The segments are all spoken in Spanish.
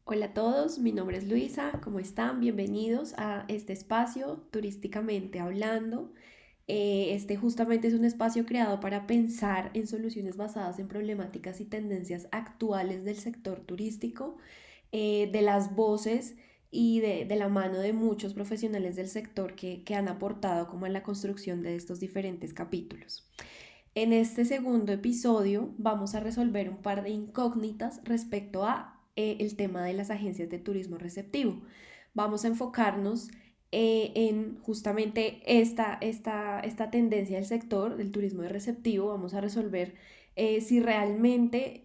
Hola a todos, mi nombre es Luisa, ¿cómo están? Bienvenidos a este espacio turísticamente hablando. Este justamente es un espacio creado para pensar en soluciones basadas en problemáticas y tendencias actuales del sector turístico, de las voces y de la mano de muchos profesionales del sector que han aportado como en la construcción de estos diferentes capítulos. En este segundo episodio vamos a resolver un par de incógnitas respecto a el tema de las agencias de turismo receptivo. Vamos a enfocarnos en justamente esta tendencia del sector del turismo de receptivo. Vamos a resolver si realmente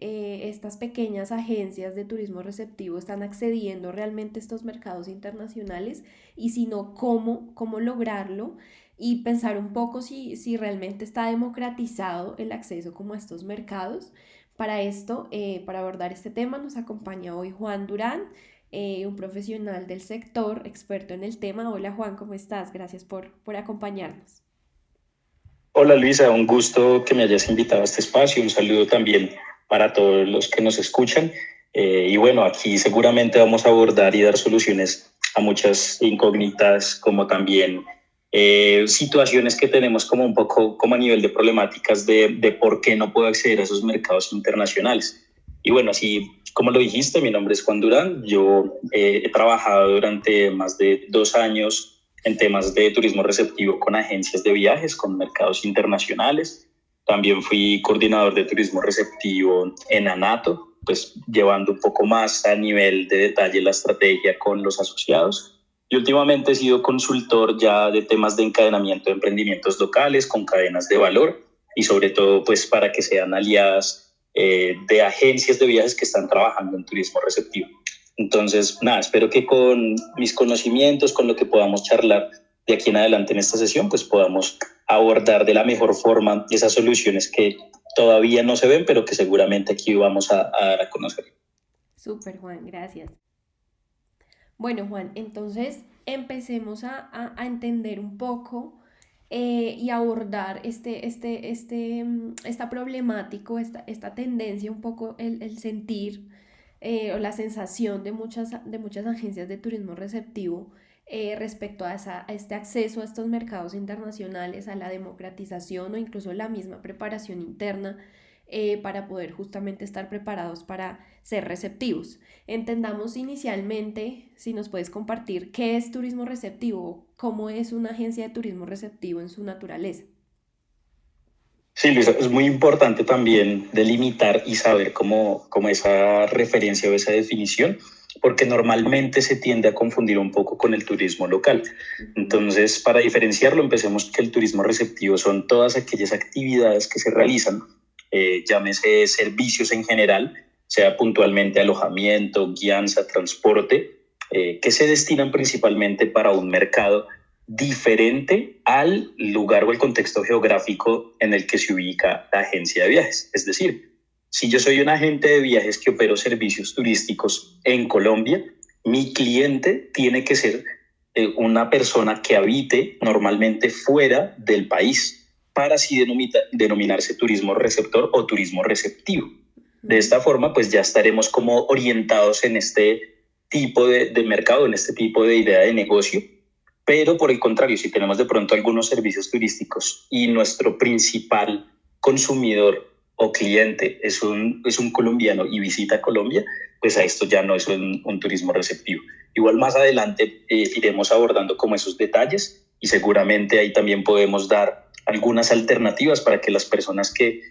estas pequeñas agencias de turismo receptivo están accediendo realmente a estos mercados internacionales y si no, cómo lograrlo y pensar un poco si realmente está democratizado el acceso como a estos mercados. Para esto, para abordar este tema, nos acompaña hoy Juan Durán, un profesional del sector, experto en el tema. Hola Juan, ¿cómo estás? Gracias por acompañarnos. Hola Luisa, un gusto que me hayas invitado a este espacio. Un saludo también para todos los que nos escuchan. Y bueno, aquí seguramente vamos a abordar y dar soluciones a muchas incógnitas, como también situaciones que tenemos como un poco como a nivel de problemáticas de por qué no puedo acceder a esos mercados internacionales. Y bueno, así como lo dijiste, mi nombre es Juan Durán. Yo he trabajado durante más de 2 años en temas de turismo receptivo con agencias de viajes, con mercados internacionales. También fui coordinador de turismo receptivo en ANATO, pues llevando un poco más a nivel de detalle la estrategia con los asociados. Y últimamente he sido consultor ya de temas de encadenamiento de emprendimientos locales con cadenas de valor y sobre todo pues para que sean aliadas de agencias de viajes que están trabajando en turismo receptivo. Entonces, nada, espero que con mis conocimientos, con lo que podamos charlar de aquí en adelante en esta sesión, pues podamos abordar de la mejor forma esas soluciones que todavía no se ven, pero que seguramente aquí vamos a dar a conocer. Súper Juan, gracias. Bueno Juan, entonces empecemos a entender un poco y abordar esta problemático, esta tendencia, un poco el sentir o la sensación de muchas agencias de turismo receptivo respecto a este acceso a estos mercados internacionales, a la democratización o incluso la misma preparación interna para poder justamente estar preparados para ser receptivos. Entendamos inicialmente, si nos puedes compartir, qué es turismo receptivo, cómo es una agencia de turismo receptivo en su naturaleza. Sí, Luisa, es muy importante también delimitar y saber cómo esa referencia o esa definición, porque normalmente se tiende a confundir un poco con el turismo local. Ujú. Entonces, para diferenciarlo, empecemos que el turismo receptivo son todas aquellas actividades que se realizan, llámese servicios en general, sea puntualmente alojamiento, guianza, transporte, que se destinan principalmente para un mercado diferente al lugar o el contexto geográfico en el que se ubica la agencia de viajes. Es decir, si yo soy un agente de viajes que opero servicios turísticos en Colombia, mi cliente tiene que ser una persona que habite normalmente fuera del país para así denominarse turismo receptor o turismo receptivo. De Ujú. esta forma, pues ya estaremos como orientados en este tipo de mercado, en este tipo de idea de negocio, pero por el contrario, si tenemos de pronto algunos servicios turísticos y nuestro principal consumidor o cliente es un colombiano y visita Colombia, pues a esto ya no es un turismo receptivo. Igual más adelante iremos abordando como esos detalles y seguramente ahí también podemos dar algunas alternativas para que las personas que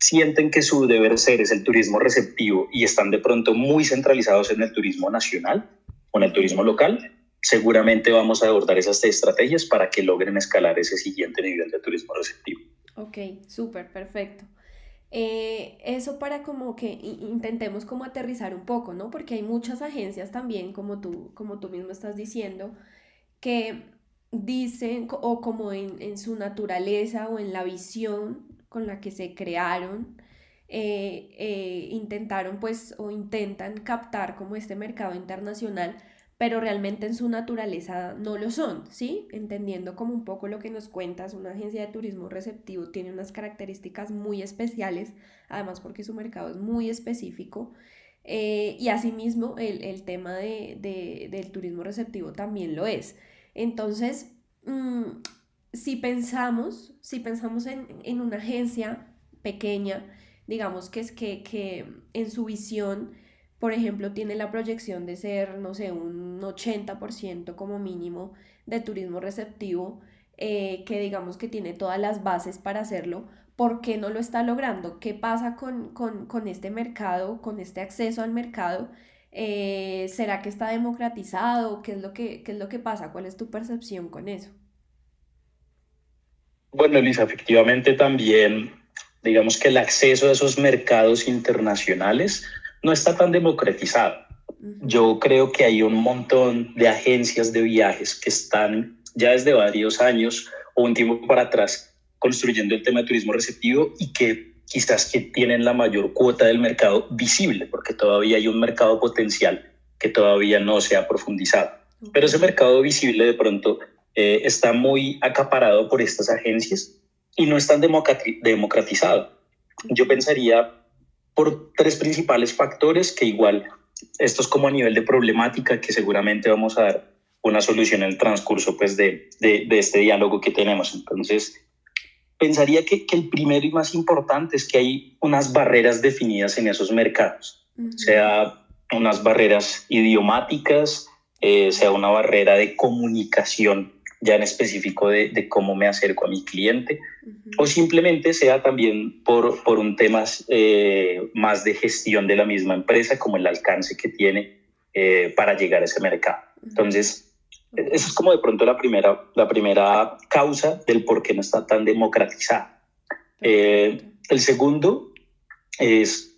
sienten que su deber ser es el turismo receptivo y están de pronto muy centralizados en el turismo nacional o en el turismo Ujú. local, seguramente vamos a abordar esas estrategias para que logren escalar ese siguiente nivel de turismo receptivo. Ok, súper, perfecto. Eso para como que intentemos como aterrizar un poco, ¿no? Porque hay muchas agencias también, como tú mismo estás diciendo, que dicen, o como en su naturaleza o en la visión con la que se crearon, intentaron pues o intentan captar como este mercado internacional, pero realmente en su naturaleza no lo son, ¿sí? Entendiendo como un poco lo que nos cuentas, una agencia de turismo receptivo tiene unas características muy especiales, además porque su mercado es muy específico, Y asimismo el tema del turismo receptivo también lo es. Entonces, mm, si pensamos en una agencia pequeña, digamos que es que en su visión, por ejemplo, tiene la proyección de ser, no sé, un 80% como mínimo de turismo receptivo, que digamos que tiene todas las bases para hacerlo. ¿Por qué no lo está logrando? ¿Qué pasa con este mercado, con este acceso al mercado? ¿Será que está democratizado? ¿Qué es lo que pasa? ¿Cuál es tu percepción con eso? Bueno, Elisa, efectivamente también, digamos que el acceso a esos mercados internacionales no está tan democratizado. Ujú, Yo creo que hay un montón de agencias de viajes que están ya desde varios años o un tiempo para atrás construyendo el tema de turismo receptivo y que quizás que tienen la mayor cuota del mercado visible, porque todavía hay un mercado potencial que todavía no se ha profundizado. ok, Pero ese mercado visible de pronto está muy acaparado por estas agencias y no es tan democratizado. Yo ujú, pensaría por tres principales factores que igual esto es como a nivel de problemática que seguramente vamos a dar una solución en el transcurso pues, de este diálogo que tenemos. Entonces, pensaría que el primero y más importante es que hay unas barreras definidas en esos mercados, ujú, sea unas barreras idiomáticas, sea ok, una barrera de comunicación ya en específico de cómo me acerco a mi cliente, o ujú, simplemente sea también por un tema más de gestión de la misma empresa, como el alcance que tiene para llegar a ese mercado. ujú, Entonces, ok, esa es como de pronto la primera causa del por qué no está tan democratizada. perfecto. El segundo es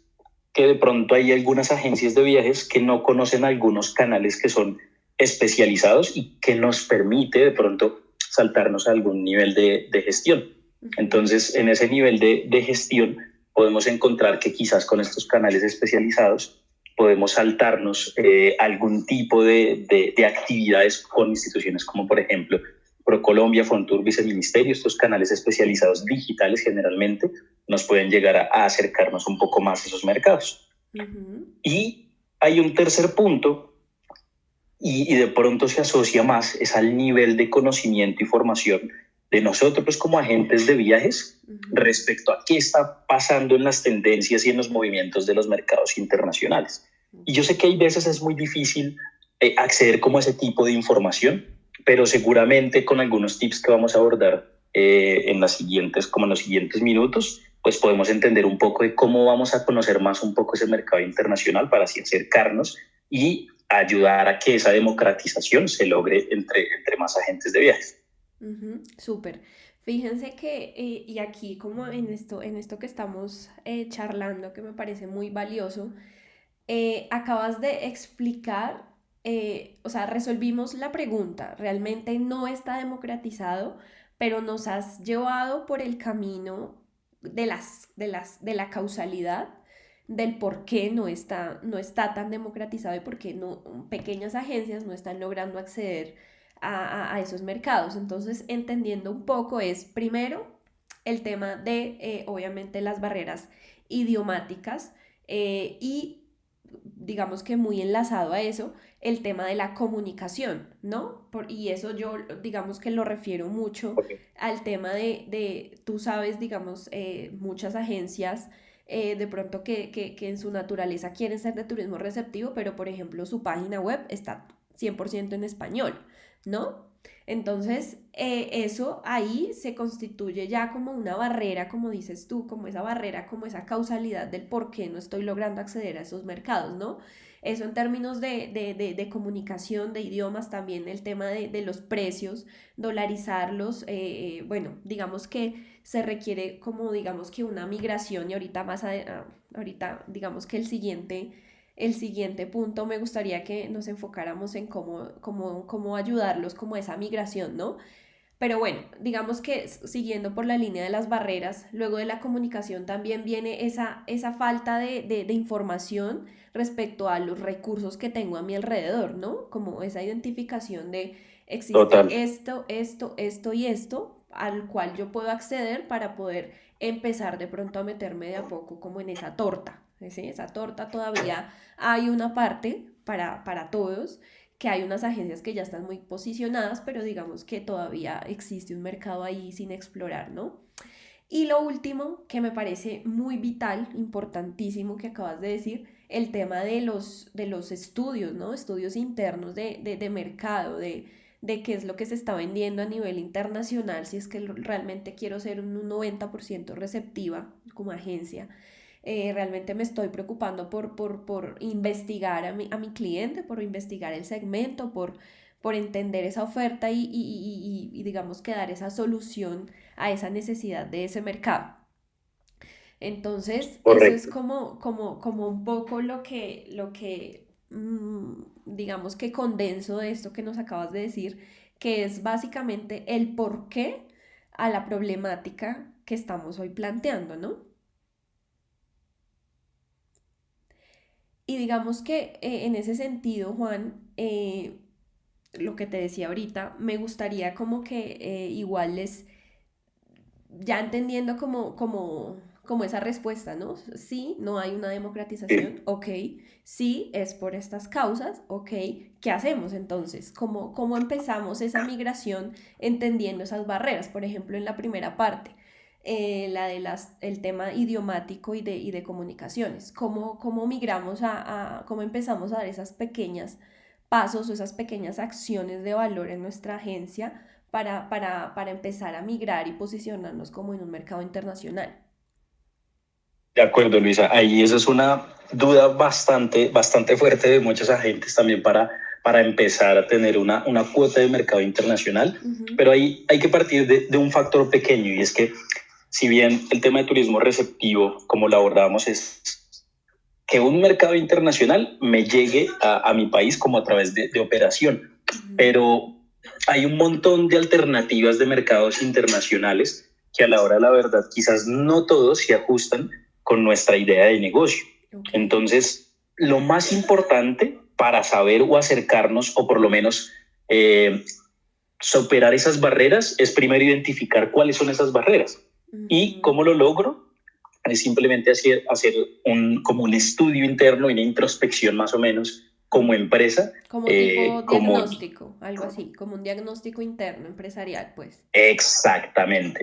que de pronto hay algunas agencias de viajes que no conocen algunos canales que son especializados y que nos permite de pronto saltarnos a algún nivel de gestión. Ujú, Entonces, en ese nivel de gestión podemos encontrar que quizás con estos canales especializados podemos saltarnos algún tipo de actividades con instituciones como por ejemplo ProColombia, Fontur, Viceministerio, estos canales especializados digitales generalmente nos pueden llegar a acercarnos un poco más a esos mercados. ujú, Y hay un tercer punto y de pronto se asocia más, es al nivel de conocimiento y formación de nosotros como agentes de viajes ujú, respecto a qué está pasando en las tendencias y en los movimientos de los mercados internacionales. Y ok, yo sé que hay veces es muy difícil acceder como a ese tipo de información, pero seguramente con algunos tips que vamos a abordar como en los siguientes minutos, pues podemos entender un poco de cómo vamos a conocer más un poco ese mercado internacional para así acercarnos y ayudar a que esa democratización se logre entre más agentes de viajes. ujú, súper. Fíjense que, y aquí como en esto que estamos charlando, que me parece muy valioso, acabas de explicar, o sea, resolvimos la pregunta, realmente no está democratizado, pero nos has llevado por el camino de la causalidad, del por qué no está tan democratizado y por qué no, pequeñas agencias no están logrando acceder a esos mercados. Entonces, entendiendo un poco es, primero, el tema de, obviamente, las barreras idiomáticas, y digamos que muy enlazado a eso, el tema de la comunicación, ¿no? Y eso yo digamos que lo refiero mucho Okay. al tema tú sabes, digamos, muchas agencias de pronto que en su naturaleza quieren ser de turismo receptivo, pero por ejemplo su página web está 100% en español, ¿no? Entonces, eso ahí se constituye ya como una barrera, como dices tú, como esa barrera, como esa causalidad del por qué no estoy logrando acceder a esos mercados, ¿no? Eso en términos de comunicación, de idiomas, también el tema de los precios, dolarizarlos, bueno, digamos que se requiere como digamos que una migración y ahorita digamos que el siguiente punto me gustaría que nos enfocáramos en cómo ayudarlos como esa migración, ¿no? Pero bueno, digamos que siguiendo por la línea de las barreras, luego de la comunicación también viene esa falta de información respecto a los recursos que tengo a mi alrededor, ¿no? Como esa identificación de existe Total. esto y esto al cual yo puedo acceder para poder empezar de pronto a meterme de a poco como en esa torta. ¿sí? Esa torta todavía hay una parte para todos, que hay unas agencias que ya están muy posicionadas, pero digamos que todavía existe un mercado ahí sin explorar, ¿no? Y lo último que me parece muy vital, importantísimo que acabas de decir, el tema de los estudios, ¿no? Estudios internos de mercado, de qué es lo que se está vendiendo a nivel internacional, si es que realmente quiero ser un 90% receptiva como agencia. Realmente me estoy preocupando por investigar a mi cliente, por investigar el segmento, por entender esa oferta y digamos que dar esa solución a esa necesidad de ese mercado. Entonces, eso es Correcto. como un poco digamos que condenso de esto que nos acabas de decir, que es básicamente el porqué a la problemática que estamos hoy planteando, ¿no? Y digamos que en ese sentido, Juan, lo que te decía ahorita, me gustaría como que igual les ya entendiendo como esa respuesta, ¿no? Sí, no hay una Sí. democratización, ok. Sí, es por estas causas, ok. ¿Qué hacemos entonces? ¿Cómo empezamos esa migración entendiendo esas barreras? Por ejemplo, en la primera parte, la de el tema idiomático y de comunicaciones. ¿Cómo migramos cómo empezamos a dar esas pequeñas pasos o esas pequeñas acciones de valor en nuestra agencia para empezar a migrar y posicionarnos como en un mercado internacional? De acuerdo, Luisa. Ahí esa es una duda bastante fuerte de muchos agentes también para empezar a tener una cuota de mercado internacional. Ujú, Pero ahí hay que partir de un factor pequeño y es que si bien el tema de turismo receptivo, como lo abordábamos, es que un mercado internacional me llegue a mi país como a través de operación. ujú, Pero hay un montón de alternativas de mercados internacionales que a la hora de la verdad quizás no todos se ajustan con nuestra idea de negocio. ok. Entonces, lo más importante para saber o acercarnos o por lo menos superar esas barreras es primero identificar cuáles son esas barreras. ¿Y Ujú. cómo lo logro? Es simplemente hacer como un estudio interno y una introspección más o menos como empresa, Como tipo como diagnóstico, algo así, como un diagnóstico interno empresarial, pues. exactamente.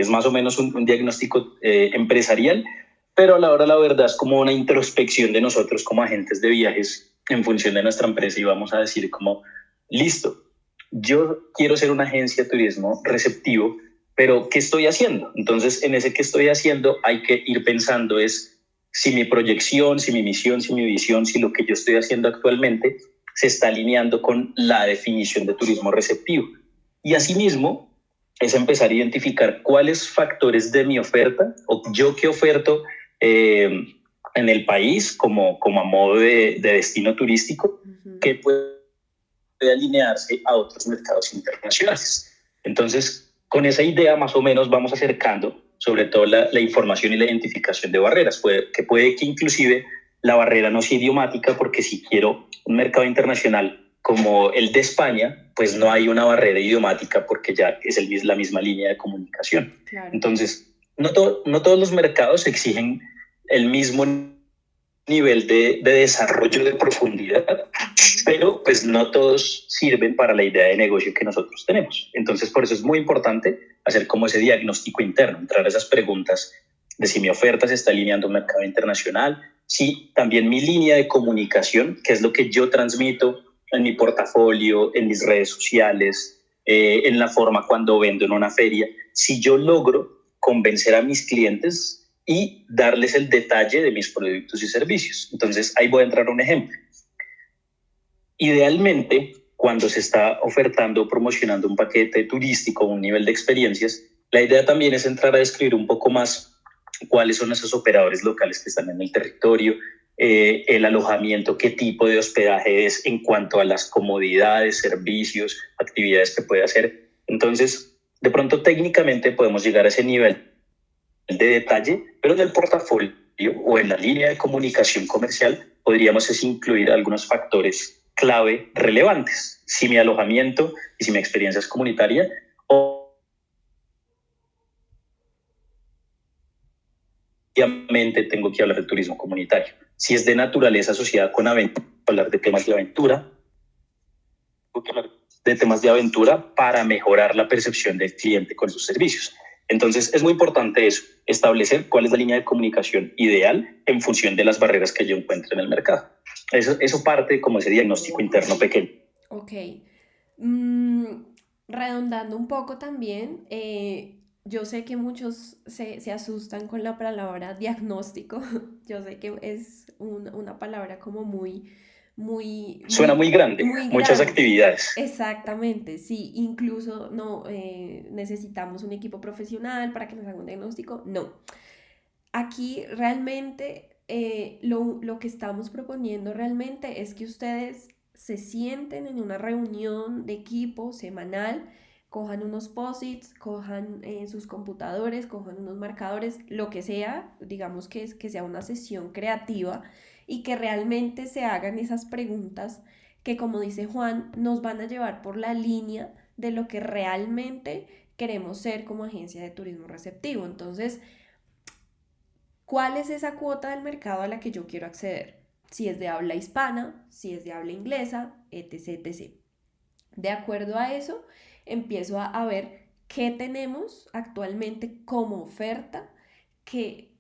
Es más o menos un diagnóstico empresarial, pero a la hora la verdad es como una introspección de nosotros como agentes de viajes en función de nuestra empresa y vamos a decir como, listo, yo quiero ser una agencia de turismo receptivo, pero ¿qué estoy haciendo? Entonces, en ese que estoy haciendo hay que ir pensando es si mi proyección, si mi misión, si mi visión, si lo que yo estoy haciendo actualmente se está alineando con la definición de turismo receptivo. Y asimismo, es empezar a identificar cuáles factores de mi oferta o yo qué oferto en el país como a modo de destino turístico Ujú. que puede alinearse a otros mercados internacionales. Entonces, con esa idea más o menos vamos acercando sobre todo la información y la identificación de barreras, que puede que inclusive la barrera no sea idiomática, porque si quiero un mercado internacional como el de España, pues no hay una barrera idiomática porque ya es la misma línea de comunicación. Claro. Entonces, no todos los mercados exigen el mismo nivel de desarrollo de profundidad, Ujú. pero pues no todos sirven para la idea de negocio que nosotros tenemos. Entonces, por eso es muy importante hacer como ese diagnóstico interno, entrar a esas preguntas de si mi oferta se está alineando a un mercado internacional, si también mi línea de comunicación, que es lo que yo transmito en mi portafolio, en mis redes sociales, en la forma cuando vendo en una feria, si yo logro convencer a mis clientes y darles el detalle de mis productos y servicios. Entonces, ahí voy a entrar a un ejemplo. Idealmente, cuando se está ofertando o promocionando un paquete turístico o un nivel de experiencias, la idea también es entrar a describir un poco más cuáles son esos operadores locales que están en el territorio, el alojamiento, qué tipo de hospedaje es en cuanto a las comodidades, servicios, actividades que puede hacer. Entonces, de pronto técnicamente podemos llegar a ese nivel de detalle, pero en el portafolio o en la línea de comunicación comercial podríamos es incluir algunos factores clave relevantes. Si mi alojamiento y si mi experiencia es comunitaria o obviamente tengo que hablar del turismo comunitario. Si es de naturaleza asociada con aventura, hablar de temas de aventura, tengo que hablar de temas de aventura para mejorar la percepción del cliente con sus servicios. Entonces, es muy importante eso, establecer cuál es la línea de comunicación ideal en función de las barreras que yo encuentre en el mercado. Eso parte como ese diagnóstico interno pequeño. Ok. Mm, redondando un poco también, yo sé que muchos se asustan con la palabra diagnóstico. Yo sé que es una palabra como Suena muy grande, muy muchas grande. actividades. Exactamente, sí. Incluso no necesitamos un equipo profesional para que nos haga un diagnóstico. No. Aquí realmente lo que estamos proponiendo realmente es que ustedes se sienten en una reunión de equipo semanal, cojan unos posits, cojan sus computadores, cojan unos marcadores, lo que sea, digamos que sea una sesión creativa y que realmente se hagan esas preguntas que, como dice Juan, nos van a llevar por la línea de lo que realmente queremos ser como agencia de turismo receptivo. Entonces, ¿cuál es esa cuota del mercado a la que yo quiero acceder? Si es de habla hispana, si es de habla inglesa, etc, etc. De acuerdo a eso, empiezo a ver qué tenemos actualmente como oferta que,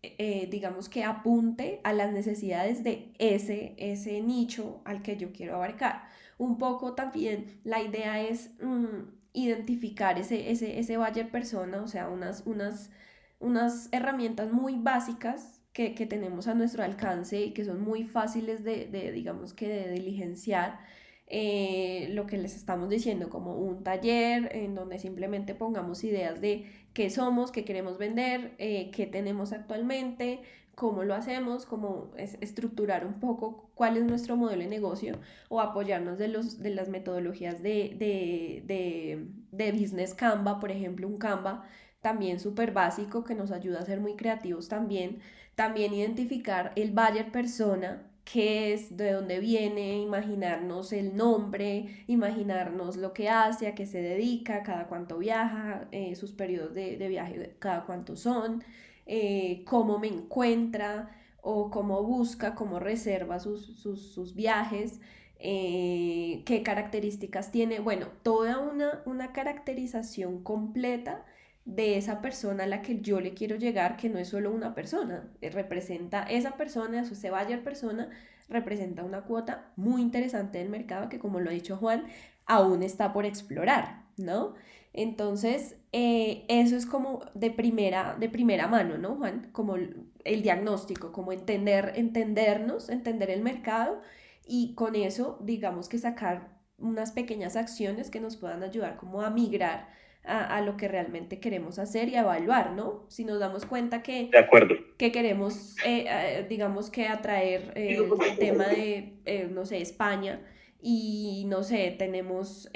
digamos, que apunte a las necesidades de ese nicho al que yo quiero abarcar. Un poco también la idea es identificar ese buyer persona, o sea, unas herramientas muy básicas que tenemos a nuestro alcance y que son muy fáciles digamos que de diligenciar. Lo que les estamos diciendo, como un taller en donde simplemente pongamos ideas de qué somos, qué queremos vender, qué tenemos actualmente, cómo lo hacemos, cómo es estructurar un poco cuál es nuestro modelo de negocio o apoyarnos de las metodologías de Business Canva, por ejemplo, un Canva también súper básico que nos ayuda a ser muy creativos también. También identificar el buyer persona, qué es, de dónde viene, imaginarnos el nombre, imaginarnos lo que hace, a qué se dedica, cada cuánto viaja, sus periodos de viaje, cada cuánto son, cómo me encuentra o cómo busca, cómo reserva sus viajes, qué características tiene. Bueno, toda una caracterización completa de esa persona a la que yo le quiero llegar, que no es solo una persona, representa esa persona, ese buyer persona, representa una cuota muy interesante del mercado que, como lo ha dicho Juan, aún está por explorar, ¿no? Entonces, eso es como de primera mano, ¿no, Juan? Como el diagnóstico, como entendernos, entender el mercado y con eso, digamos que sacar unas pequeñas acciones que nos puedan ayudar como a migrar a lo que realmente queremos hacer y a evaluar, ¿no? Si nos damos cuenta De acuerdo. que queremos, digamos que atraer el tema de, no sé, España y, no sé, tenemos...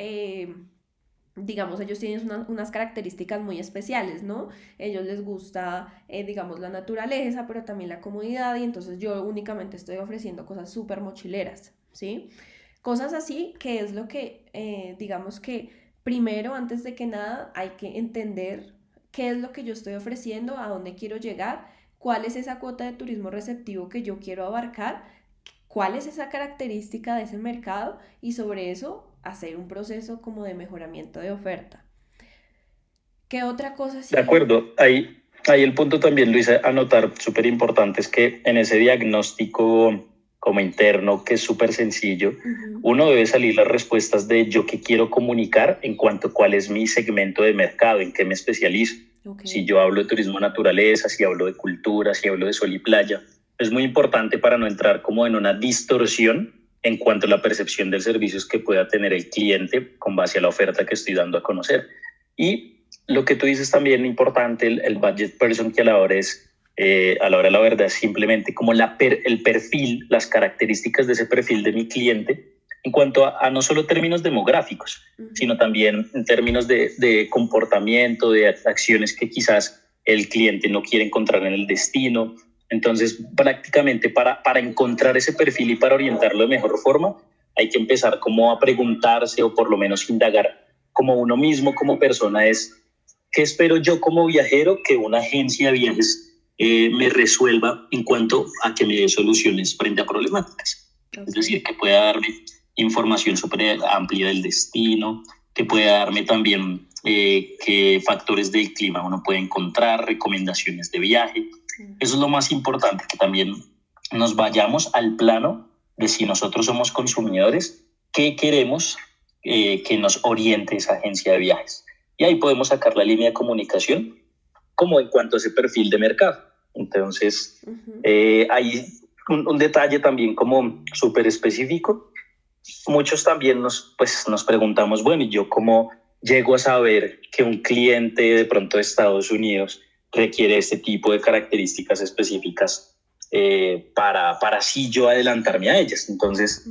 digamos, ellos tienen unas características muy especiales, ¿no? Ellos les gusta, digamos, la naturaleza, pero también la comodidad, y entonces yo únicamente estoy ofreciendo cosas súper mochileras, ¿sí? Cosas así, que es lo que, digamos que primero, antes de que nada, hay que entender qué es lo que yo estoy ofreciendo, a dónde quiero llegar, cuál es esa cuota de turismo receptivo que yo quiero abarcar, cuál es esa característica de ese mercado y sobre eso hacer un proceso como de mejoramiento de oferta. ¿Qué otra cosa De sí? acuerdo. Ahí el punto también, Luisa, anotar súper importante es que en ese diagnóstico como interno, que es súper sencillo, Ujú. uno debe salir las respuestas de yo qué quiero comunicar en cuanto a cuál es mi segmento de mercado, en qué me especializo. Ok. Si yo hablo de turismo naturaleza, si hablo de cultura, si hablo de sol y playa, es muy importante para no entrar como en una distorsión en cuanto a la percepción de servicios que pueda tener el cliente con base a la oferta que estoy dando a conocer. Y lo que tú dices también importante, el budget person, que a la hora es, a la hora de la verdad, es simplemente como el perfil, las características de ese perfil de mi cliente en cuanto a no solo términos demográficos, sino Ujú. también en términos de comportamiento, de acciones que quizás el cliente no quiere encontrar en el destino. Entonces, prácticamente para encontrar ese perfil y para orientarlo de mejor forma, hay que empezar como a preguntarse o por lo menos indagar como uno mismo, como persona, es ¿qué espero yo como viajero que una agencia de viajes me resuelva en cuanto a que me dé soluciones frente a problemáticas. Ok. Es decir, que pueda darme información súper amplia del destino, que pueda darme también qué factores del clima uno puede encontrar, recomendaciones de viaje. Eso es lo más importante, que también nos vayamos al plano de si nosotros somos consumidores, qué queremos que nos oriente esa agencia de viajes. Y ahí podemos sacar la línea de comunicación como en cuanto a ese perfil de mercado. Entonces, hay un detalle también como súper específico. Muchos también nos preguntamos, bueno, ¿y yo cómo llego a saber que un cliente de pronto de Estados Unidos requiere este tipo de características específicas para así yo adelantarme a ellas? Entonces,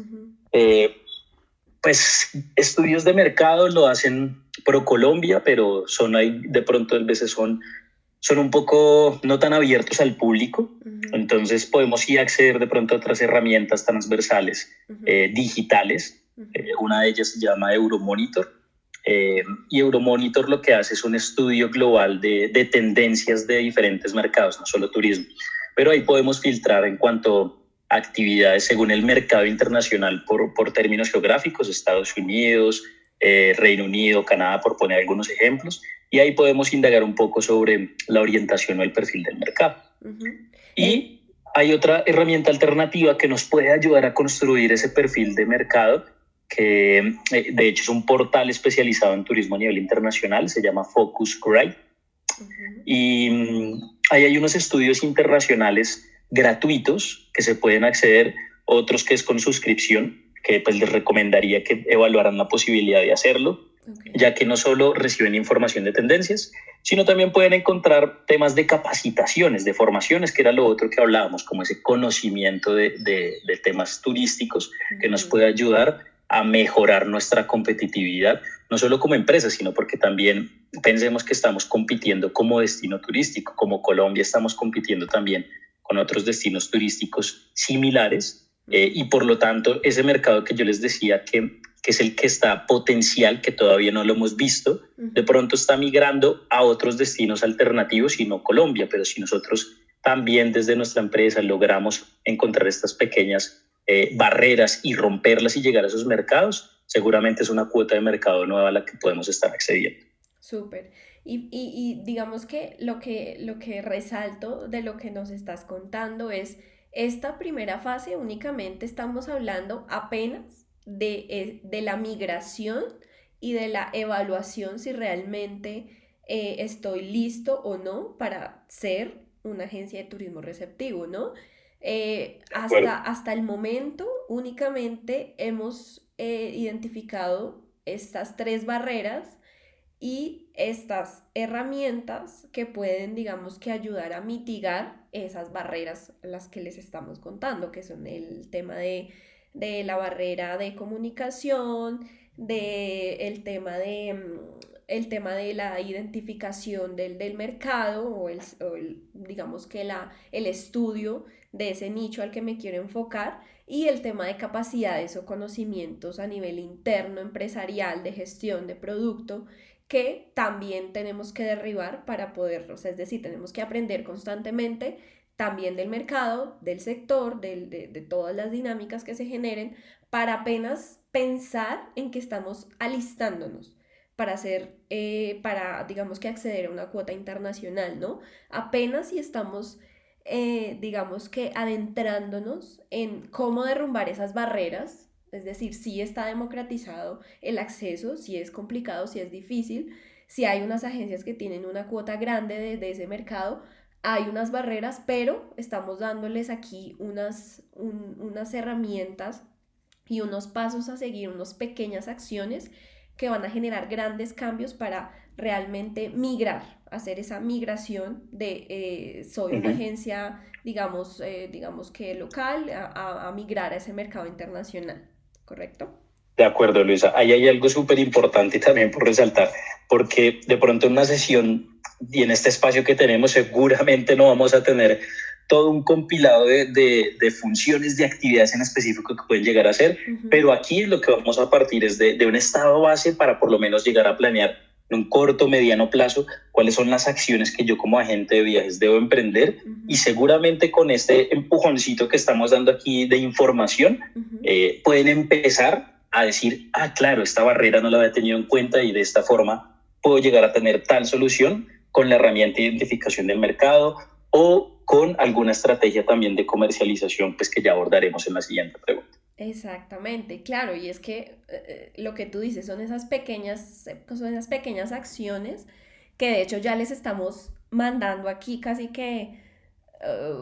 pues estudios de mercado lo hacen ProColombia, pero son ahí, de pronto a veces son un poco no tan abiertos al público. Entonces podemos ir a acceder de pronto a otras herramientas transversales digitales. Una de ellas se llama Euromonitor. Y Euromonitor lo que hace es un estudio global de tendencias de diferentes mercados, no solo turismo. Pero ahí podemos filtrar en cuanto a actividades según el mercado internacional por términos geográficos, Estados Unidos, Reino Unido, Canadá, por poner algunos ejemplos. Y ahí podemos indagar un poco sobre la orientación o el perfil del mercado. Y hay otra herramienta alternativa que nos puede ayudar a construir ese perfil de mercado, que de hecho es un portal especializado en turismo a nivel internacional, se llama Focusrite. Y ahí hay unos estudios internacionales gratuitos que se pueden acceder, otros que es con suscripción, que pues les recomendaría que evaluaran la posibilidad de hacerlo, ya que no solo reciben información de tendencias, sino también pueden encontrar temas de capacitaciones, de formaciones, que era lo otro que hablábamos, como ese conocimiento de temas turísticos que nos puede ayudar a mejorar nuestra competitividad, no solo como empresa, sino porque también pensemos que estamos compitiendo como destino turístico, como Colombia estamos compitiendo también con otros destinos turísticos similares, y por lo tanto ese mercado que yo les decía que es el que está potencial, que todavía no lo hemos visto, de pronto está migrando a otros destinos alternativos y no Colombia. Pero si nosotros también desde nuestra empresa logramos encontrar estas pequeñas barreras y romperlas y llegar a esos mercados, seguramente es una cuota de mercado nueva a la que podemos estar accediendo. Súper. Y digamos que lo que resalto de lo que nos estás contando es esta primera fase. Únicamente estamos hablando apenas de la migración y de la evaluación si realmente estoy listo o no para ser una agencia de turismo receptivo, ¿no? Hasta el momento únicamente hemos identificado estas tres barreras y estas herramientas que pueden, digamos, que ayudar a mitigar esas barreras a las que les estamos contando, que son el tema de la barrera de comunicación, el tema de la identificación del mercado digamos que el estudio de ese nicho al que me quiero enfocar, y el tema de capacidades o conocimientos a nivel interno, empresarial, de gestión de producto, que también tenemos que derribar para poder, o sea, es decir, tenemos que aprender constantemente también del mercado, del sector, de todas las dinámicas que se generen, para apenas pensar en que estamos alistándonos para para, digamos que acceder a una cuota internacional, ¿no? Apenas si estamos, digamos que adentrándonos en cómo derrumbar esas barreras. Es decir, si está democratizado el acceso, si es complicado, si es difícil, si hay unas agencias que tienen una cuota grande de ese mercado, hay unas barreras, pero estamos dándoles aquí unas herramientas y unos pasos a seguir, unas pequeñas acciones que van a generar grandes cambios para realmente migrar, hacer esa migración de soy una agencia, digamos que local, a migrar a ese mercado internacional, ¿correcto? De acuerdo, Luisa. Ahí hay algo súper importante también por resaltar, porque de pronto en una sesión y en este espacio que tenemos seguramente no vamos a tener todo un compilado de funciones, de actividades en específico que pueden llegar a ser, pero aquí lo que vamos a partir es de un estado base para por lo menos llegar a planear en un corto, mediano plazo, cuáles son las acciones que yo como agente de viajes debo emprender. Y seguramente con este empujoncito que estamos dando aquí de información, pueden empezar a decir, claro, esta barrera no la había tenido en cuenta y de esta forma puedo llegar a tener tal solución con la herramienta de identificación del mercado o con alguna estrategia también de comercialización, pues que ya abordaremos en la siguiente pregunta. Exactamente, claro, y es que lo que tú dices son esas pequeñas acciones que de hecho ya les estamos mandando aquí casi que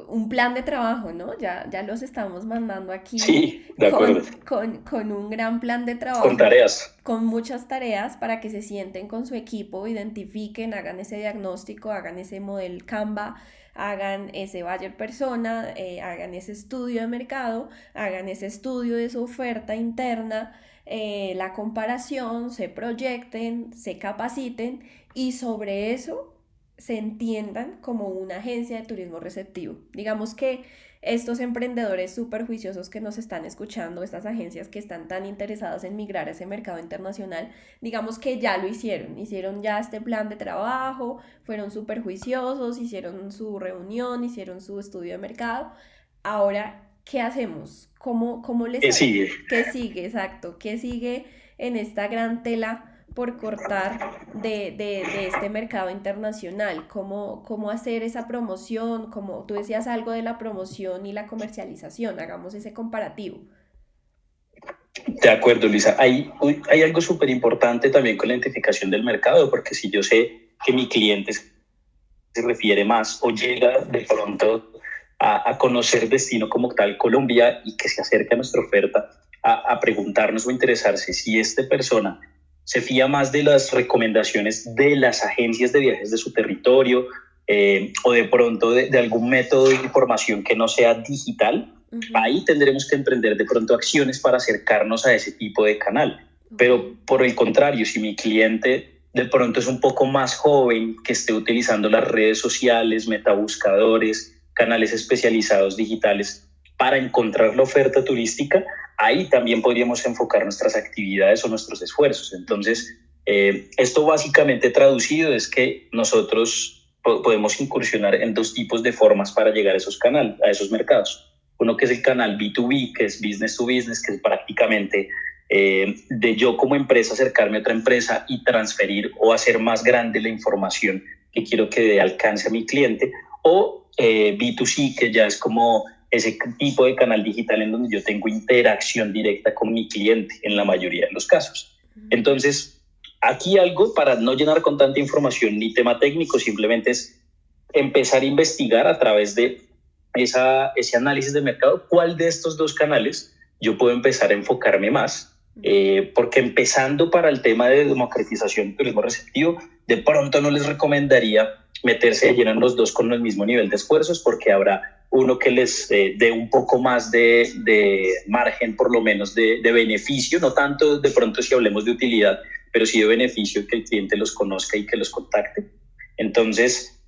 un plan de trabajo, ¿no? Ya los estamos mandando aquí Sí, de acuerdo. con un gran plan de Con trabajo, tareas. con muchas tareas para que se sienten con su equipo, identifiquen, hagan ese diagnóstico, hagan ese model Canva, hagan ese buyer persona, hagan ese estudio de mercado, hagan ese estudio de su oferta interna, la comparación, se proyecten, se capaciten y sobre eso se entiendan como una agencia de turismo receptivo. Digamos que estos emprendedores súper juiciosos que nos están escuchando, estas agencias que están tan interesadas en migrar a ese mercado internacional, digamos que ya lo hicieron ya este plan de trabajo, fueron súper juiciosos, hicieron su reunión, hicieron su estudio de mercado. Ahora, ¿qué hacemos? ¿Cómo les... ¿Qué sigue? ¿Qué sigue? Exacto. ¿Qué sigue en esta gran tela por cortar de este mercado internacional? ¿Cómo hacer esa promoción? Como tú decías algo de la promoción y la comercialización, hagamos ese comparativo. De acuerdo, Luisa. Hay algo súper importante también con la identificación del mercado, porque si yo sé que mi cliente se refiere más o llega de pronto a conocer destino como tal Colombia y que se acerca a nuestra oferta a preguntarnos o interesarse si esta persona se fía más de las recomendaciones de las agencias de viajes de su territorio o de pronto de algún método de información que no sea digital, ahí tendremos que emprender de pronto acciones para acercarnos a ese tipo de canal. Pero por el contrario, si mi cliente de pronto es un poco más joven, que esté utilizando las redes sociales, metabuscadores, canales especializados digitales para encontrar la oferta turística, ahí también podríamos enfocar nuestras actividades o nuestros esfuerzos. Entonces, esto básicamente traducido es que nosotros podemos incursionar en dos tipos de formas para llegar a esos canales, a esos mercados. Uno que es el canal B2B, que es business to business, que es prácticamente de yo como empresa acercarme a otra empresa y transferir o hacer más grande la información que quiero que dé alcance a mi cliente, o B2C, que ya es como ese tipo de canal digital en donde yo tengo interacción directa con mi cliente en la mayoría de los casos. Entonces, aquí algo para no llenar con tanta información ni tema técnico, simplemente es empezar a investigar a través de ese análisis de mercado cuál de estos dos canales yo puedo empezar a enfocarme más. Porque empezando para el tema de democratización del turismo receptivo, de pronto no les recomendaría meterse de lleno en los dos con el mismo nivel de esfuerzos, porque habrá uno que les dé un poco más de margen, por lo menos de beneficio, no tanto de pronto si hablemos de utilidad, pero sí de beneficio, que el cliente los conozca y que los contacte. Entonces,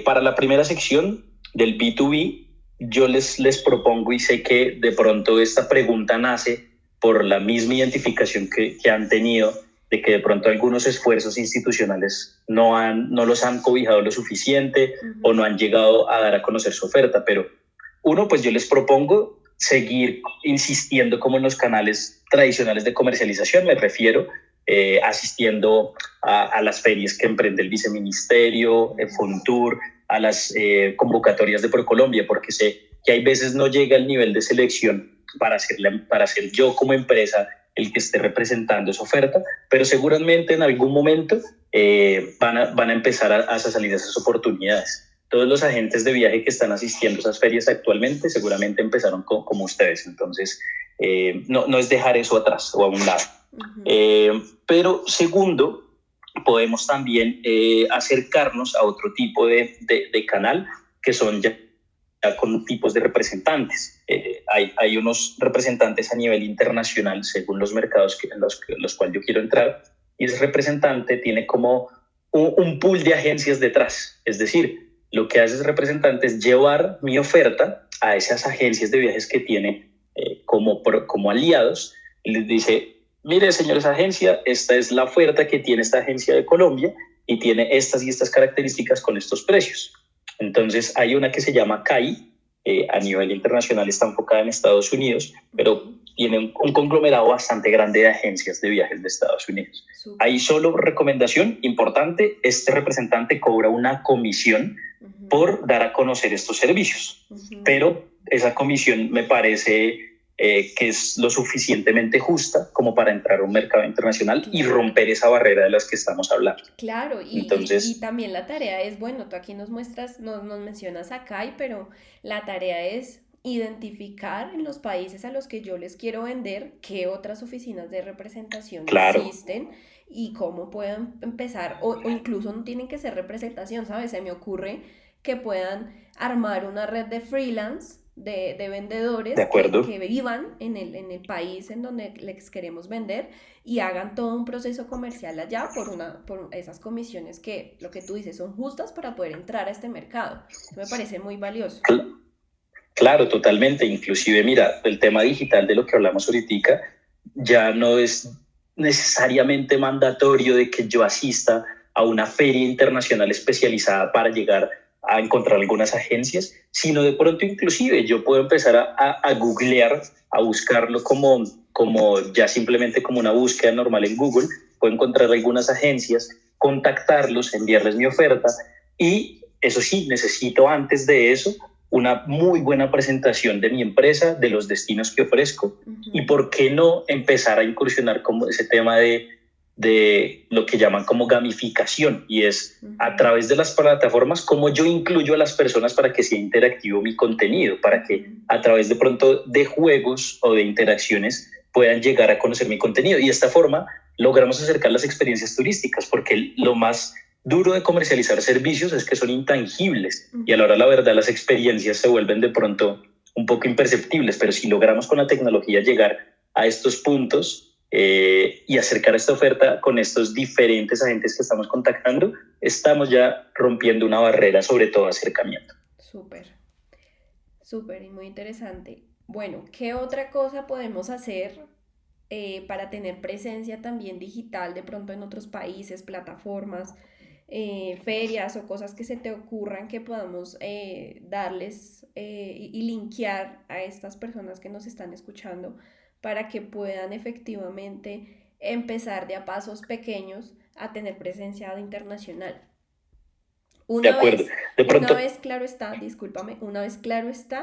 para la primera sección del B2B, yo les propongo, y sé que de pronto esta pregunta nace por la misma identificación que han tenido, de que de pronto algunos esfuerzos institucionales no los han cobijado lo suficiente o no han llegado a dar a conocer su oferta. Pero uno, pues yo les propongo seguir insistiendo como en los canales tradicionales de comercialización, me refiero asistiendo a las ferias que emprende el viceministerio, Fontour, a las convocatorias de ProColombia, porque sé que hay veces no llega el nivel de selección para ser yo como empresa el que esté representando esa oferta, pero seguramente en algún momento van a empezar a salir esas oportunidades. Todos los agentes de viaje que están asistiendo a esas ferias actualmente seguramente empezaron como ustedes, entonces no es dejar eso atrás o a un lado. Pero segundo, podemos también acercarnos a otro tipo de canal, que son ya con tipos de representantes. Hay unos representantes a nivel internacional según los mercados en los cuales yo quiero entrar, y ese representante tiene como un pool de agencias detrás. Es decir, lo que hace ese representante es llevar mi oferta a esas agencias de viajes que tiene como aliados, y les dice: mire, señores agencia, esta es la oferta que tiene esta agencia de Colombia y tiene estas y estas características con estos precios. Entonces, hay una que se llama CAI, a nivel internacional está enfocada en Estados Unidos, pero tiene un conglomerado bastante grande de agencias de viajes de Estados Unidos. Ahí solo recomendación importante, este representante cobra una comisión por dar a conocer estos servicios, pero esa comisión me parece que es lo suficientemente justa como para entrar a un mercado internacional y romper esa barrera de las que estamos hablando. Claro, y también la tarea es, bueno, tú aquí nos muestras, nos mencionas a CAI, pero la tarea es identificar en los países a los que yo les quiero vender qué otras oficinas de representación existen y cómo puedan empezar, o incluso no tienen que ser representación, ¿sabes? Se me ocurre que puedan armar una red de freelance de vendedores que vivan en el país en donde les queremos vender y hagan todo un proceso comercial allá por esas comisiones que, lo que tú dices, son justas para poder entrar a este mercado. Eso me parece muy valioso. Claro, totalmente. Inclusive, mira, el tema digital de lo que hablamos ahorita ya no es necesariamente mandatorio de que yo asista a una feria internacional especializada para llegar a encontrar algunas agencias, sino de pronto inclusive yo puedo empezar a googlear, a buscarlo como ya simplemente como una búsqueda normal en Google, puedo encontrar algunas agencias, contactarlos, enviarles mi oferta y eso sí, necesito antes de eso una muy buena presentación de mi empresa, de los destinos que ofrezco y por qué no empezar a incursionar como ese tema de lo que llaman como gamificación y es a través de las plataformas cómo yo incluyo a las personas para que sea interactivo mi contenido, para que a través de pronto de juegos o de interacciones puedan llegar a conocer mi contenido y de esta forma logramos acercar las experiencias turísticas porque lo más duro de comercializar servicios es que son intangibles y a la hora de la verdad las experiencias se vuelven de pronto un poco imperceptibles, pero si logramos con la tecnología llegar a estos puntos y acercar esta oferta con estos diferentes agentes que estamos contactando, estamos ya rompiendo una barrera sobre todo acercamiento. Súper y muy interesante. Bueno, ¿qué otra cosa podemos hacer para tener presencia también digital de pronto en otros países, plataformas, ferias o cosas que se te ocurran que podamos darles y linkear a estas personas que nos están escuchando para que puedan efectivamente empezar de a pasos pequeños a tener presencia internacional? De acuerdo. De pronto, una vez claro está, discúlpame, una vez claro está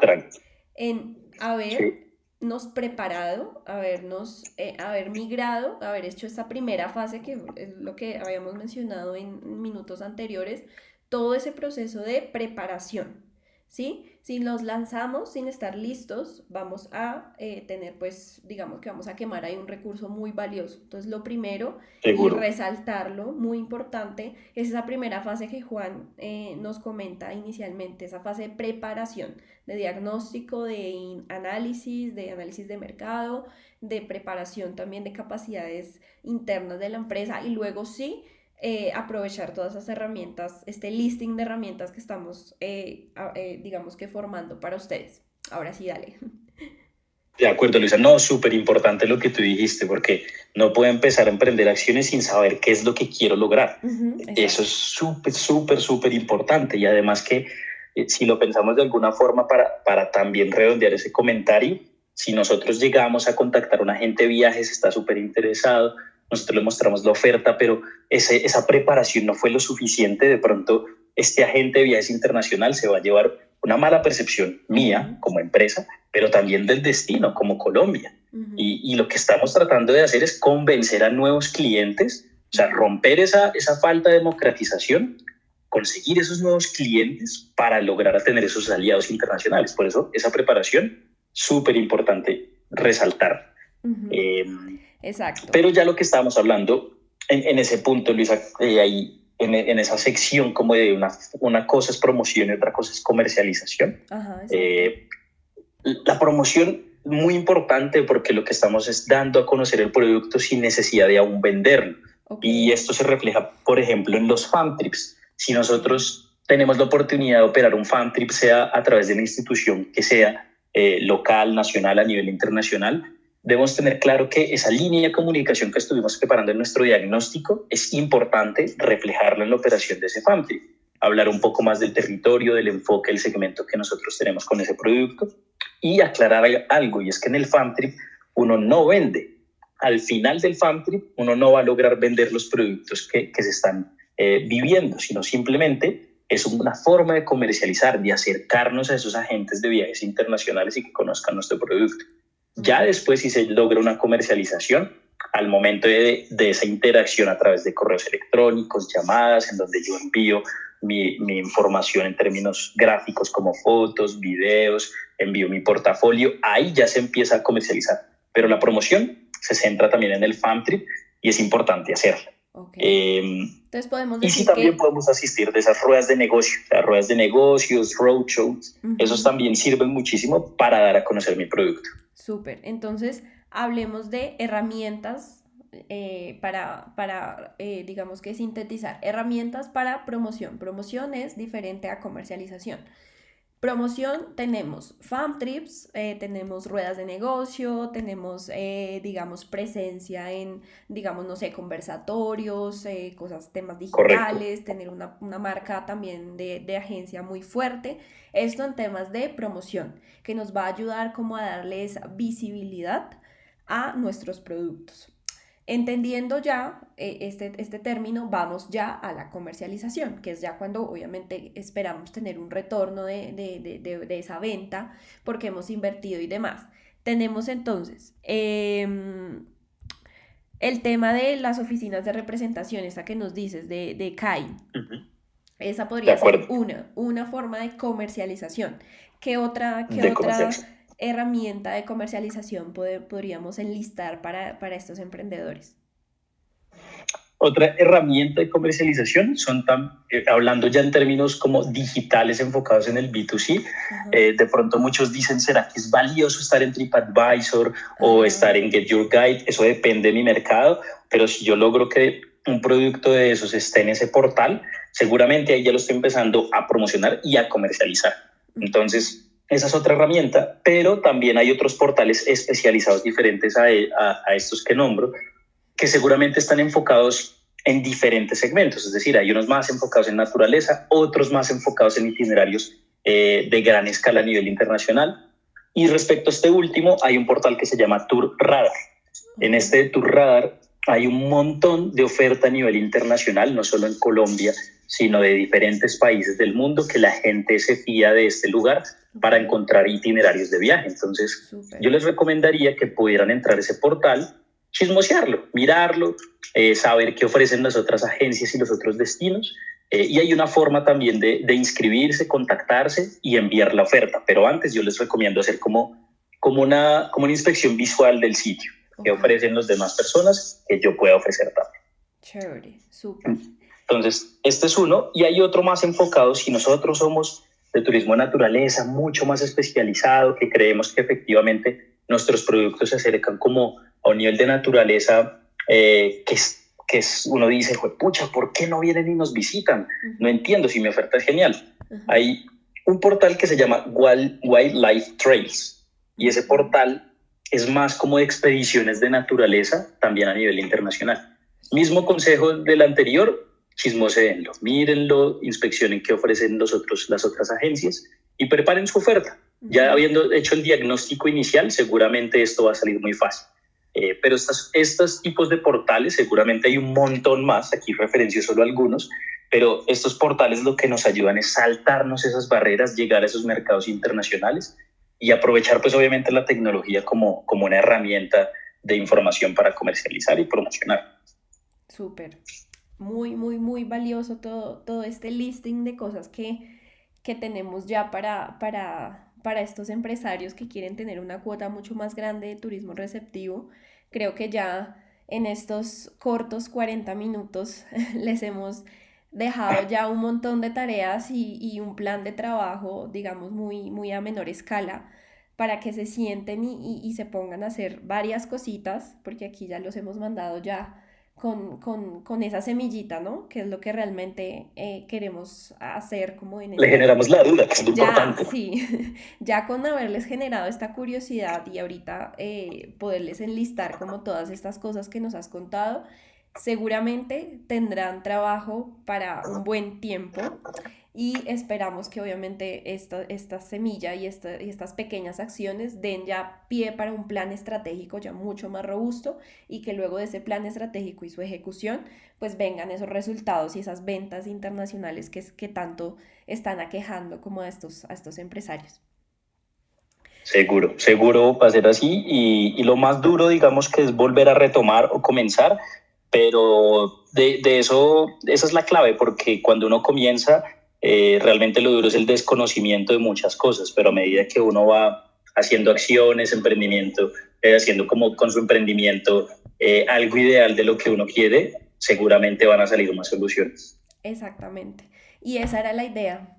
en habernos preparado, haber migrado, haber hecho esta primera fase que es lo que habíamos mencionado en minutos anteriores, todo ese proceso de preparación, ¿sí? Si nos lanzamos sin estar listos, vamos a tener, pues, digamos que vamos a quemar ahí un recurso muy valioso. Entonces, lo primero, seguro. y resaltarlo, muy importante, es esa primera fase que Juan nos comenta inicialmente, esa fase de preparación, de diagnóstico, de análisis de mercado, de preparación también de capacidades internas de la empresa y luego sí, aprovechar todas esas herramientas, este listing de herramientas que estamos, digamos que formando para ustedes. Ahora sí, dale. De acuerdo, Luisa. No, súper importante lo que tú dijiste, porque no puedo empezar a emprender acciones sin saber qué es lo que quiero lograr. Eso es súper importante. Y además que si lo pensamos de alguna forma para también redondear ese comentario, si nosotros llegamos a contactar a un agente de viajes, está súper interesado, nosotros le mostramos la oferta, pero esa preparación no fue lo suficiente, de pronto este agente de viajes internacional se va a llevar una mala percepción mía como empresa, pero también del destino como Colombia. Y lo que estamos tratando de hacer es convencer a nuevos clientes, o sea, romper esa falta de democratización, conseguir esos nuevos clientes para lograr tener esos aliados internacionales. Por eso esa preparación, súper importante resaltar. Exacto. Pero ya lo que estábamos hablando en ese punto, Luisa, ahí en esa sección como de una cosa es promoción y otra cosa es comercialización. La promoción muy importante porque lo que estamos es dando a conocer el producto sin necesidad de aún venderlo. Y esto se refleja, por ejemplo, en los fan trips. Si nosotros tenemos la oportunidad de operar un fan trip, sea a través de una institución que sea local, nacional, a nivel internacional, debemos tener claro que esa línea de comunicación que estuvimos preparando en nuestro diagnóstico es importante reflejarla en la operación de ese FAMTRIP, hablar un poco más del territorio, del enfoque, del segmento que nosotros tenemos con ese producto y aclarar algo, y es que en el FAMTRIP uno no vende. Al final del FAMTRIP uno no va a lograr vender los productos que se están viviendo, sino simplemente es una forma de comercializar, de acercarnos a esos agentes de viajes internacionales y que conozcan nuestro producto. Ya después, si se logra una comercialización, al momento de esa interacción a través de correos electrónicos, llamadas, en donde yo envío mi información en términos gráficos como fotos, videos, envío mi portafolio, ahí ya se empieza a comercializar. Pero la promoción se centra también en el FAMTRIP y es importante hacerla. Entonces podemos decir y sí, también podemos asistir de esas ruedas de negocio, las ruedas de negocios, roadshows, esos también sirven muchísimo para dar a conocer mi producto. Súper, entonces hablemos de herramientas digamos que sintetizar, herramientas para promoción. Promoción es diferente a comercialización. Promoción tenemos FAMTRIPs, tenemos ruedas de negocio, tenemos, digamos, presencia en, digamos, no sé, conversatorios, temas digitales, correcto, tener una marca también de agencia muy fuerte. Esto en temas de promoción, que nos va a ayudar como a darles visibilidad a nuestros productos. Entendiendo ya este término, vamos ya a la comercialización, que es ya cuando obviamente esperamos tener un retorno de esa venta porque hemos invertido y demás. Tenemos entonces el tema de las oficinas de representación, esa que nos dices, de CAI. Esa podría ser una forma de comercialización. ¿Qué otra herramienta de comercialización podríamos enlistar para estos emprendedores? Otra herramienta de comercialización son hablando ya en términos como digitales enfocados en el B2C. De pronto muchos dicen, ¿será que es valioso estar en TripAdvisor o estar en Get Your Guide? Eso depende de mi mercado, pero si yo logro que un producto de esos esté en ese portal, seguramente ahí ya lo estoy empezando a promocionar y a comercializar. Entonces, esa es otra herramienta, pero también hay otros portales especializados diferentes a estos que nombro, que seguramente están enfocados en diferentes segmentos, es decir, hay unos más enfocados en naturaleza, otros más enfocados en itinerarios de gran escala a nivel internacional. Y respecto a este último, hay un portal que se llama Tour Radar. En este Tour Radar hay un montón de oferta a nivel internacional, no solo en Colombia, sino de diferentes países del mundo, que la gente se fía de este lugar para encontrar itinerarios de viaje. Entonces, yo les recomendaría que pudieran entrar a ese portal, chismosearlo, mirarlo, saber qué ofrecen las otras agencias y los otros destinos. Y hay una forma también de inscribirse, contactarse y enviar la oferta. Pero antes yo les recomiendo hacer como una inspección visual del sitio, que ofrecen las demás personas, que yo pueda ofrecer también. Chévere, súper. Entonces, este es uno. Y hay otro más enfocado, si nosotros somos de turismo de naturaleza, mucho más especializado, que creemos que efectivamente nuestros productos se acercan como a un nivel de naturaleza uno dice, pucha, ¿por qué no vienen y nos visitan? No entiendo si mi oferta es genial. Hay un portal que se llama Wildlife Trails y ese portal es más como de expediciones de naturaleza también a nivel internacional. Mismo consejo del anterior, chismoseenlo, mírenlo, inspeccionen qué ofrecen las otras agencias y preparen su oferta. Ya habiendo hecho el diagnóstico inicial, seguramente esto va a salir muy fácil. Pero estos tipos de portales, seguramente hay un montón más, aquí referencio solo algunos, pero estos portales lo que nos ayudan es saltarnos esas barreras, llegar a esos mercados internacionales y aprovechar pues obviamente la tecnología como una herramienta de información para comercializar y promocionar. Súper. Muy, muy, muy valioso todo este listing de cosas que tenemos ya para estos empresarios que quieren tener una cuota mucho más grande de turismo receptivo. Creo que ya en estos cortos 40 minutos les hemos dejado ya un montón de tareas y un plan de trabajo, digamos, muy, muy a menor escala para que se sienten y se pongan a hacer varias cositas, porque aquí ya los hemos mandado ya con esa semillita, ¿no? Que es lo que realmente queremos hacer como en Le estas. generamos la duda, que es lo Ya, importante. sí, ya con haberles generado esta curiosidad y ahorita poderles enlistar como todas estas cosas que nos has contado, seguramente tendrán trabajo para un buen tiempo y esperamos que obviamente esta semilla y estas pequeñas acciones den ya pie para un plan estratégico ya mucho más robusto y que luego de ese plan estratégico y su ejecución pues vengan esos resultados y esas ventas internacionales que tanto están aquejando como a estos empresarios. Seguro, seguro va a ser así y lo más duro, digamos, que es volver a retomar o comenzar, pero de eso, esa es la clave, porque cuando uno comienza, realmente lo duro es el desconocimiento de muchas cosas, pero a medida que uno va haciendo acciones, emprendimiento, haciendo como con su emprendimiento algo ideal de lo que uno quiere, seguramente van a salir más soluciones. Exactamente. Y esa era la idea.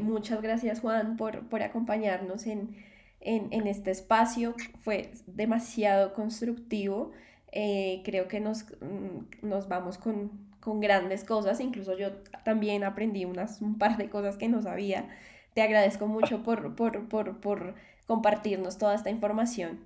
Muchas gracias Juan por acompañarnos en este espacio. Fue demasiado constructivo. Creo que nos vamos con grandes cosas. Incluso yo también aprendí un par de cosas que no sabía. Te agradezco mucho por compartirnos toda esta información.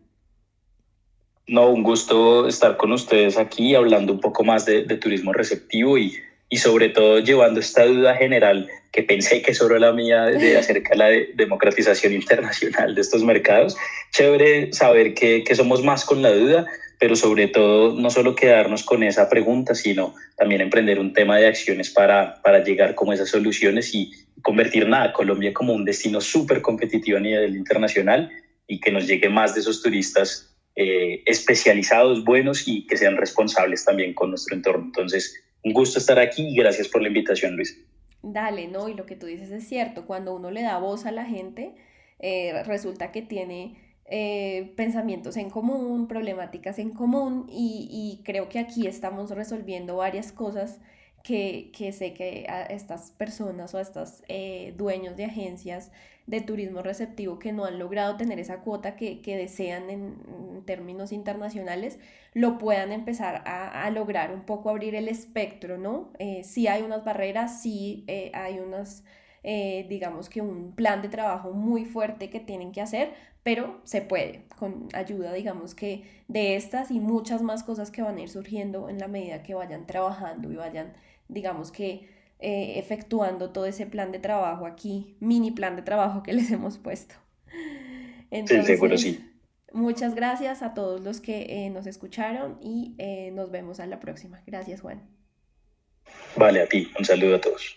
No, un gusto estar con ustedes aquí hablando un poco más de turismo receptivo y sobre todo llevando esta duda general que pensé que solo la mía acerca de la democratización internacional de estos mercados. Chévere saber que somos más con la duda, pero sobre todo no solo quedarnos con esa pregunta, sino también emprender un tema de acciones para llegar como a esas soluciones y convertir nada, Colombia como un destino súper competitivo a nivel internacional y que nos llegue más de esos turistas especializados, buenos y que sean responsables también con nuestro entorno. Entonces, un gusto estar aquí y gracias por la invitación, Luis. Dale, ¿no? Y lo que tú dices es cierto, cuando uno le da voz a la gente, resulta que tiene pensamientos en común, problemáticas en común y creo que aquí estamos resolviendo varias cosas que sé que a estas personas o a estos dueños de agencias de turismo receptivo que no han logrado tener esa cuota que desean en términos internacionales, lo puedan empezar a lograr un poco abrir el espectro, ¿no? Sí hay unas barreras, sí hay unas, digamos que un plan de trabajo muy fuerte que tienen que hacer, pero se puede, con ayuda, digamos que de estas y muchas más cosas que van a ir surgiendo en la medida que vayan trabajando y vayan, digamos que, efectuando todo ese plan de trabajo aquí, mini plan de trabajo que les hemos puesto. Sí, seguro Entonces, sí. muchas gracias a todos los que nos escucharon y nos vemos a la próxima. Gracias, Juan. Vale, a ti. Un saludo a todos.